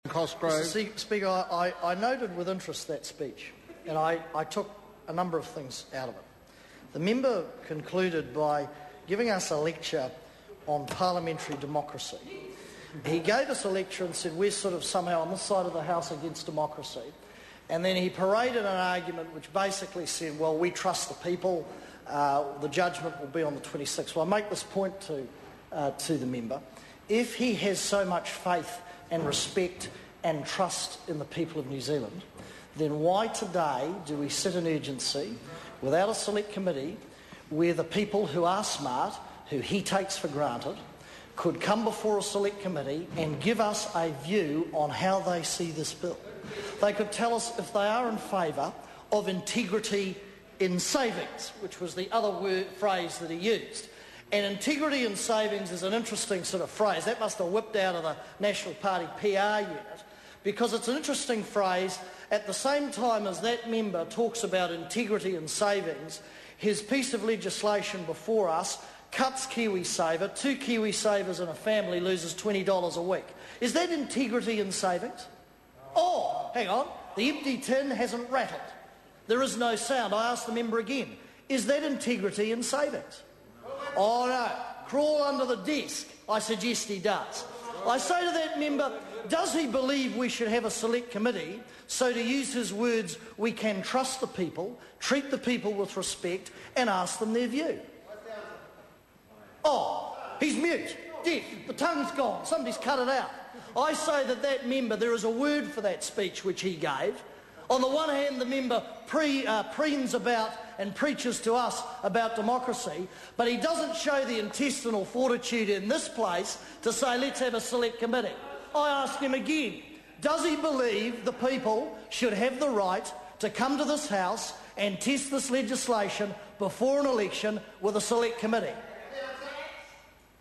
Cosgrove. Mr. Speaker, I noted with interest that speech, and I took a number of things out of it. The member concluded by giving us a lecture on parliamentary democracy. He gave us a lecture and said we're sort of somehow on this side of the House against democracy. And then he paraded an argument which basically said, well, we trust the people, the judgment will be on the 26th. Well, I make this point to the member. If he has so much faith and respect and trust in the people of New Zealand, then why today do we sit in urgency without a select committee where the people who are smart, who he takes for granted, could come before a select committee and give us a view on how they see this bill? They could tell us if they are in favour of integrity in savings, which was the other phrase that he used. And integrity in savings is an interesting sort of phrase. That must have whipped out of the National Party PR unit, because it's an interesting phrase. At the same time as that member talks about integrity in savings, his piece of legislation before us cuts KiwiSaver. 2 KiwiSavers in a family loses $20 a week. Is that integrity in savings? Oh, hang on. The empty tin hasn't rattled. There is no sound. I ask the member again, is that integrity in savings? Oh no, crawl under the desk. I suggest he does. I say to that member, does he believe we should have a select committee so, to use his words, we can trust the people, treat the people with respect and ask them their view? Oh, he's mute, deaf, the tongue's gone, somebody's cut it out. I say that member, there is a word for that speech which he gave. On the one hand, the member preens about and preaches to us about democracy, but he doesn't show the intestinal fortitude in this place to say, let's have a select committee. I ask him again, does he believe the people should have the right to come to this House and test this legislation before an election with a select committee?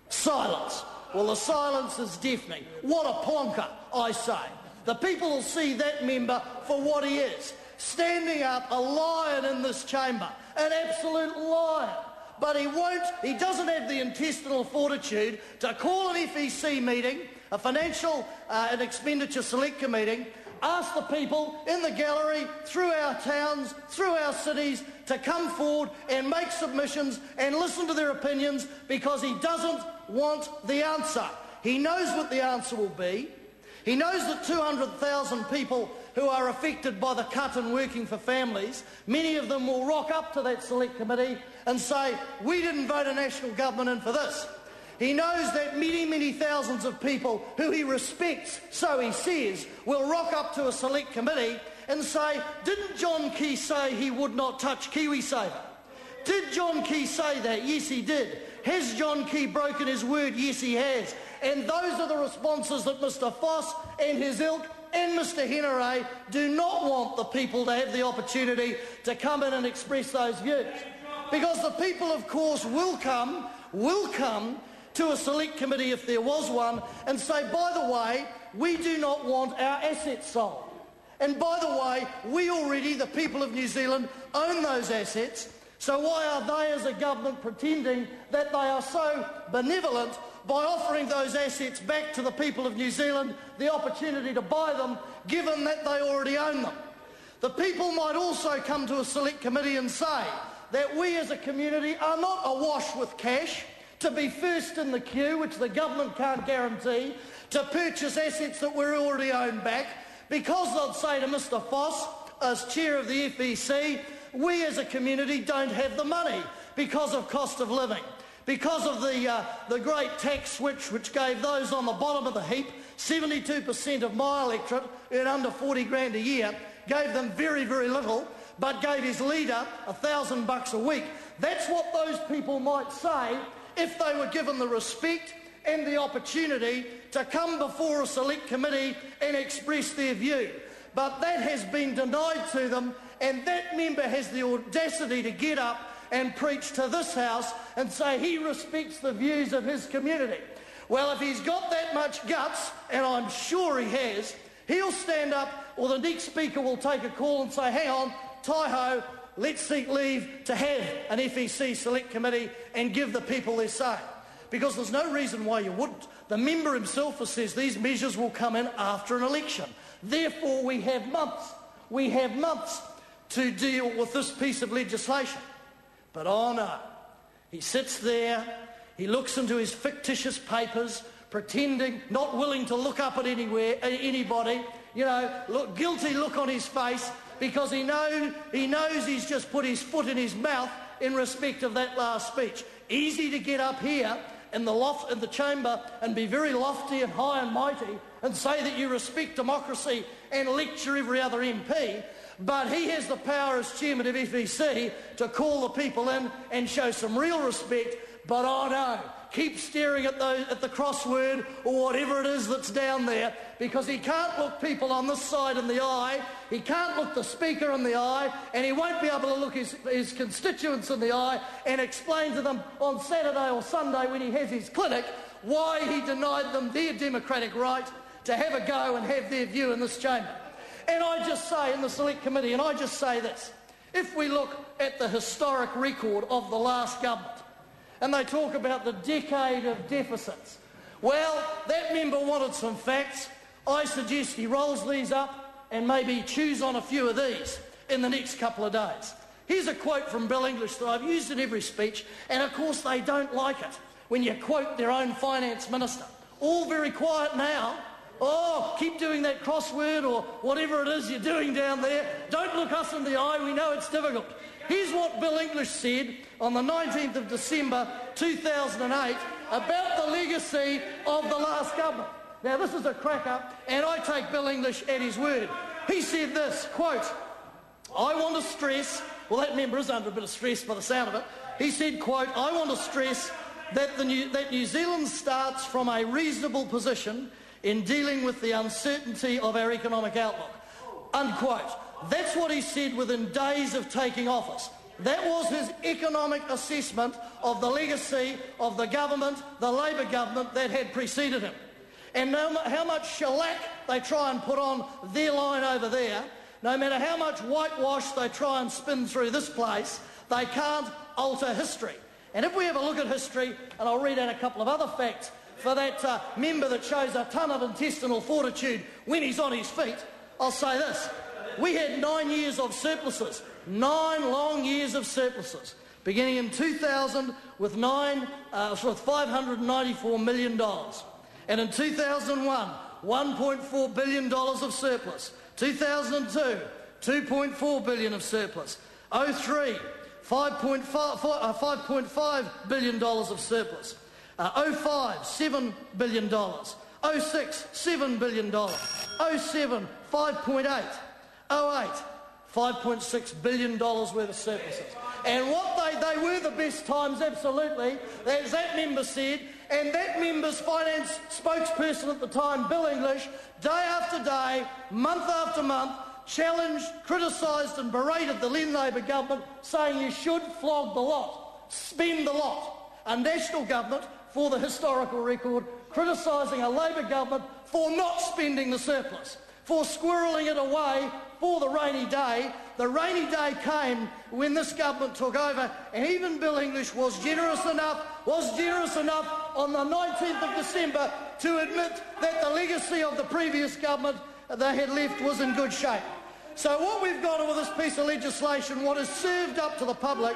Silence. Well, the silence is deafening. What a plonker, I say. The people will see that member for what he is, standing up, a lion in this chamber, an absolute lion. But he doesn't have the intestinal fortitude to call an FEC meeting, a financial and expenditure select committee, ask the people in the gallery, through our towns, through our cities, to come forward and make submissions and listen to their opinions, because he doesn't want the answer. He knows what the answer will be. He knows that 200,000 people who are affected by the cut in working for families, many of them will rock up to that select committee and say, we didn't vote a national government in for this. He knows that many, many thousands of people who he respects, so he says, will rock up to a select committee and say, didn't John Key say he would not touch KiwiSaver? Did John Key say that? Yes, he did. Has John Key broken his word? Yes, he has. And those are the responses that Mr Foss and his ilk and Mr Henare do not want the people to have the opportunity to come in and express those views. Because the people, of course, will come to a select committee if there was one and say, by the way, we do not want our assets sold. And by the way, we already, the people of New Zealand, own those assets. So why are they as a government pretending that they are so benevolent by offering those assets back to the people of New Zealand, the opportunity to buy them, given that they already own them? The people might also come to a select committee and say that we as a community are not awash with cash to be first in the queue, which the government can't guarantee, to purchase assets that we already own back, because they'll say to Mr Foss, as chair of the FEC, we as a community don't have the money because of cost of living, because of the great tax switch which gave those on the bottom of the heap, 72% of my electorate earn under 40 grand a year, gave them very, very little, but gave his leader $1,000 a week. That's what those people might say if they were given the respect and the opportunity to come before a select committee and express their view. But that has been denied to them, and that member has the audacity to get up and preach to this House and say he respects the views of his community. Well, if he's got that much guts, and I'm sure he has, he'll stand up, or the next speaker will take a call and say, hang on, Taiho, let's seek leave to have an FEC select committee and give the people their say. Because there's no reason why you wouldn't. The member himself says these measures will come in after an election. Therefore, we have months. We have months to deal with this piece of legislation. But oh no, he sits there, he looks into his fictitious papers, pretending, not willing to look up at anybody, guilty look on his face, because he knows he's just put his foot in his mouth in respect of that last speech. Easy to get up here in the chamber and be very lofty and high and mighty and say that you respect democracy and lecture every other MP, but he has the power as chairman of FEC to call the people in and show some real respect. But oh no, keep staring at the crossword or whatever it is that's down there, because he can't look people on this side in the eye, he can't look the Speaker in the eye, and he won't be able to look his constituents in the eye and explain to them on Saturday or Sunday when he has his clinic why he denied them their democratic right to have a go and have their view in this chamber. And I just say in the Select Committee, and I just say this, if we look at the historic record of the last government, and they talk about the decade of deficits, well, that member wanted some facts. I suggest he rolls these up and maybe chews on a few of these in the next couple of days. Here's a quote from Bill English that I've used in every speech, and of course they don't like it when you quote their own finance minister. All very quiet now. Oh, keep doing that crossword or whatever it is you're doing down there. Don't look us in the eye, we know it's difficult. Here's what Bill English said on the 19th of December 2008 about the legacy of the last government. Now this is a cracker, and I take Bill English at his word. He said this, quote, I want to stress, well that member is under a bit of stress by the sound of it, he said, quote, I want to stress that New Zealand starts from a reasonable position in dealing with the uncertainty of our economic outlook, unquote. That's what he said within days of taking office. That was his economic assessment of the legacy of the government, the Labor government that had preceded him. And no matter how much shellac they try and put on their line over there, no matter how much whitewash they try and spin through this place, they can't alter history. And if we have a look at history, and I'll read out a couple of other facts for that member that shows a ton of intestinal fortitude when he's on his feet, I'll say this. We had 9 years of surpluses, 9 long years of surpluses, beginning in 2000 with $594 million. And in 2001, $1.4 billion of surplus. 2002, $2.4 billion of surplus. 03, $5.5 billion of surplus. 05, $7 billion. 06, $7 billion. 07, 5.8. 08, $5.6 billion worth of surpluses. And what they were the best times, absolutely, as that member said, and that member's finance spokesperson at the time, Bill English, day after day, month after month, challenged, criticised and berated the then Labor government, saying you should flog the lot, spend the lot. A national government, for the historical record, criticising a Labor government for not spending the surplus, for squirreling it away for the rainy day. The rainy day came when this government took over, and even Bill English was generous enough on the 19th of December to admit that the legacy of the previous government they had left was in good shape. So what we've got with this piece of legislation, what is served up to the public,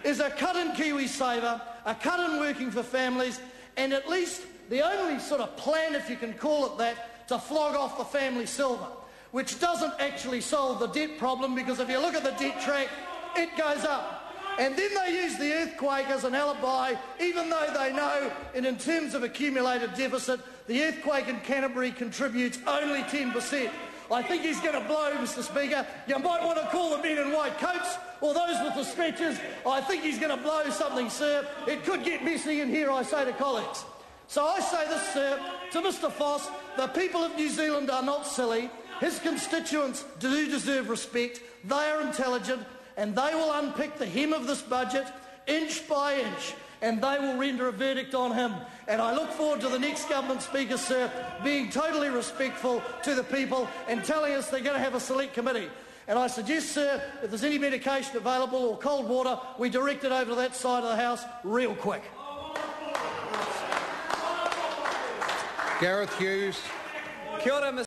is a cut in KiwiSaver, a cut in working for families, and at least the only sort of plan, if you can call it that, to flog off the family silver, which doesn't actually solve the debt problem, because if you look at the debt track, it goes up. And then they use the earthquake as an alibi, even though they know, and in terms of accumulated deficit, the earthquake in Canterbury contributes only 10%. I think he's going to blow, Mr Speaker. You might want to call the men in white coats or those with the stretchers. I think he's going to blow something, sir. It could get messy in here, I say to colleagues. So I say this, sir, to Mr Foss, the people of New Zealand are not silly. His constituents do deserve respect. They are intelligent, and they will unpick the hem of this budget inch by inch, and they will render a verdict on him. And I look forward to the next government speaker, sir, being totally respectful to the people and telling us they're going to have a select committee. And I suggest, sir, if there's any medication available or cold water, we direct it over to that side of the House real quick. Gareth Hughes. Kia ora, Mr.